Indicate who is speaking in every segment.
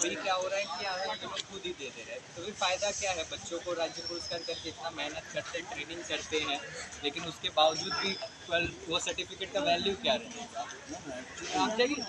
Speaker 1: अभी क्या हो रहा है कि आधा हम लोग खुद ही दे दे रहे हैं, तो फिर फ़ायदा क्या है? बच्चों को राज्य पुरस्कार करके इतना मेहनत करते हैं, ट्रेनिंग करते हैं, लेकिन उसके बावजूद भी कल वो सर्टिफिकेट का वैल्यू क्या रहेगा? आप जाइए।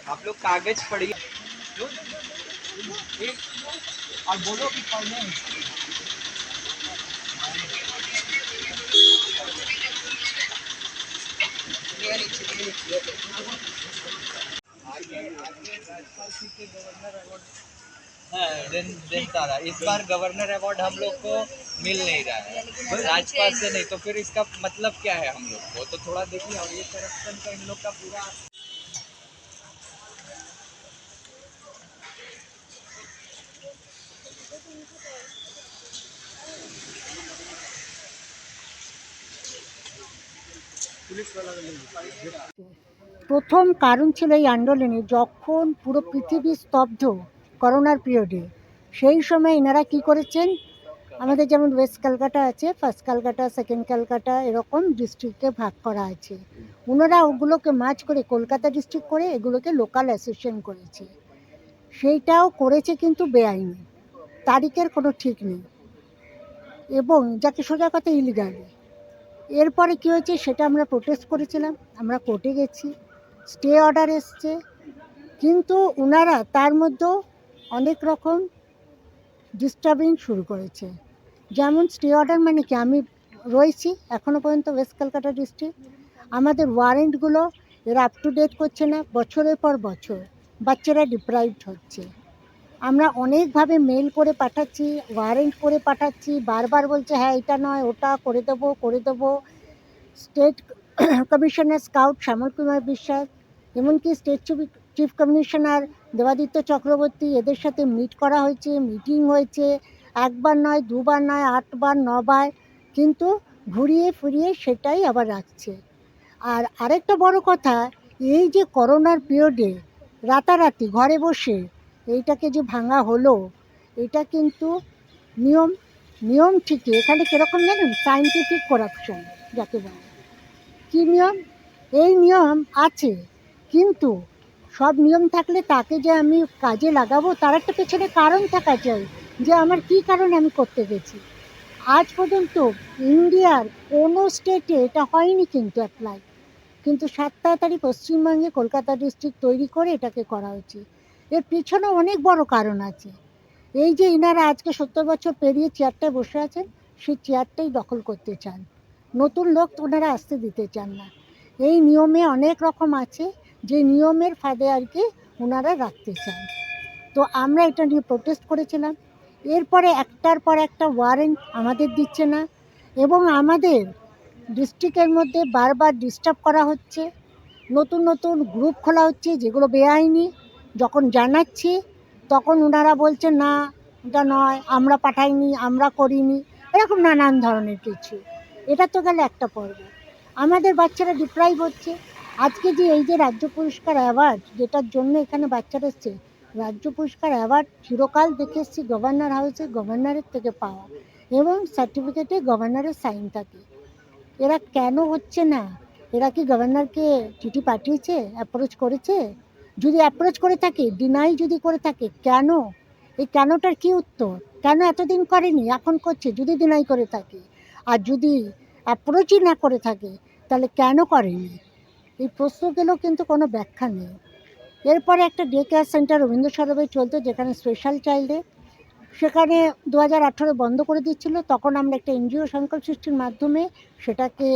Speaker 1: आप लोग कागज पढ़िए और बोलो कि पढ़ने। तारा इस बार गवर्नर अवार्ड हम लोग को मिल नहीं रहा है, राजपाल से नहीं, तो फिर इसका मतलब क्या है हम लोग को? तो थोड़ा देखिए, और ये करप्शन का इन लोग का पूरा
Speaker 2: প্রথম কারণ ছিল এই আন্দোলনে, যখন পুরো পৃথিবী স্তব্ধ করোনার পিরিয়ডে, সেই সময় এনারা কি করেছেন, আমাদের যেমন ওয়েস্ট ক্যালকাটা আছে, ফার্স্ট ক্যালকাটা, সেকেন্ড ক্যালকাটা, এরকম ডিস্ট্রিক্টে ভাগ করা আছে। ওনারা ওগুলোকে মার্জ করে কলকাতা ডিস্ট্রিক্ট করে এগুলোকে লোকাল অ্যাসোসিয়েশন করেছে। সেইটাও করেছে কিন্তু বেআইনি, তারিখের কোনো ঠিক নেই, এবং যাকে সোজা কথা ইলিগালি। এরপরে কী হয়েছে সেটা আমরা প্রোটেস্ট করেছিলাম, আমরা কোর্টে গেছি, স্টে অর্ডার এসছে, কিন্তু ওনারা তার মধ্যেও অনেক রকম ডিস্টার্বিং শুরু করেছে। যেমন স্টে অর্ডার মানে কি, আমি রয়েছি এখনও পর্যন্ত ওয়েস্ট ক্যালকাটা ডিস্ট্রিক্ট, আমাদের ওয়ারেন্টগুলো এরা আপ টু ডেট করছে না, বছরের পর বছর বাচ্চারা ডিপ্রাইভড হচ্ছে। আমরা অনেকভাবে মেল করে পাঠাচ্ছি, ওয়ারেন্ট করে পাঠাচ্ছি, বারবার বলছে হ্যাঁ এটা নয় ওটা করে দেবো। State commissioner scout Shyamal Kumar Biswas, এমনকি state chief commissioner Debaditya Chakraborty, এদের সাথে মিট করা হয়েছে, মিটিং হয়েছে, একবার নয়, দুবার নয়, 8 বার 9 বার, কিন্তু ঘুরিয়ে ফিরিয়ে সেটাই আবার রাখছে। আর আরেকটা বড় কথা, এই যে করোনার পিরিয়ডে রাতারাতি ঘরে বসে এইটাকে যে ভাঙা হলো, এটা কিন্তু নিয়ম ঠিকই, এখানে কীরকম জানেন, সায়েন্টিফিক করাপশন যাকে বলে। কী নিয়ম? এই নিয়ম আছে, কিন্তু সব নিয়ম থাকলে তাকে যে আমি কাজে লাগাবো তার একটা পেছনে কারণ থাকা চাই, যে আমার কী কারণে আমি করতে গেছি। আজ পর্যন্ত ইন্ডিয়ার কোনো স্টেটে এটা হয়নি কিন্তু অ্যাপ্লাই, কিন্তু 7 তাড়াতাড়ি পশ্চিমবঙ্গে কলকাতা ডিস্ট্রিক্ট তৈরি করে এটাকে করা হয়েছে। এর পিছনে অনেক বড় কারণ আছে। এই যে ইনারা আজকে 70 বছর পেরিয়ে চেয়ারটায় বসে আছেন, সেই চেয়ারটাই দখল করতে চান, নতুন লোক ওনারা আসতে দিতে চান না। এই নিয়মে অনেক রকম আছে, যে নিয়মের ফাঁদে আর কি ওনারা রাখতে চান। তো আমরা এটা নিয়ে প্রোটেস্ট করেছিলাম। এরপরে একটার পর একটা ওয়ারেন্ট আমাদের দিচ্ছে না, এবং আমাদের ডিস্ট্রিক্টের মধ্যে বারবার ডিস্টার্ব করা হচ্ছে, নতুন নতুন গ্রুপ খোলা হচ্ছে যেগুলো বেআইনি। যখন জানাচ্ছি তখন ওনারা বলছে না এটা নয়, আমরা পাঠাইনি, আমরা করিনি, এরকম নানান ধরনের কিছু। এটা তো গেলে একটা পর্ব, আমাদের বাচ্চারা ডিপ্রাইভ হচ্ছে। আজকে যে এই যে রাজ্য পুরস্কার অ্যাওয়ার্ড, যেটার জন্য এখানে বাচ্চারা এসছে, রাজ্য পুরস্কার অ্যাওয়ার্ড চিরকাল দেখে এসছি গভর্নর হাউসে, গভর্নরের থেকে পাওয়া, এবং সার্টিফিকেটে গভর্নরের সাইন থাকে। এরা কেন হচ্ছে না? এরা কি গভর্নরকে চিঠি পাঠিয়েছে, অ্যাপ্রোচ করেছে? যদি অ্যাপ্রোচ করে থাকে, ডিনাই যদি করে থাকে, কেন? এই কেনটার কি উত্তর? কেন এতদিন করেনি, এখন করছে যদি ডিনাই করে থাকে? আর যদি অ্যাপ্রোচই না করে থাকে, তাহলে কেন করেনি? এই প্রশ্নগুলো কিন্তু কোনো ব্যাখ্যা নেই। এরপরে একটা ডে কেয়ার সেন্টার রবীন্দ্র সরোবরে চলতো, যেখানে স্পেশাল চাইল্ডে সেখানে 2018 বন্ধ করে দিচ্ছিল, তখন আমরা একটা এনজিও সংকল্প সৃষ্টির মাধ্যমে সেটাকে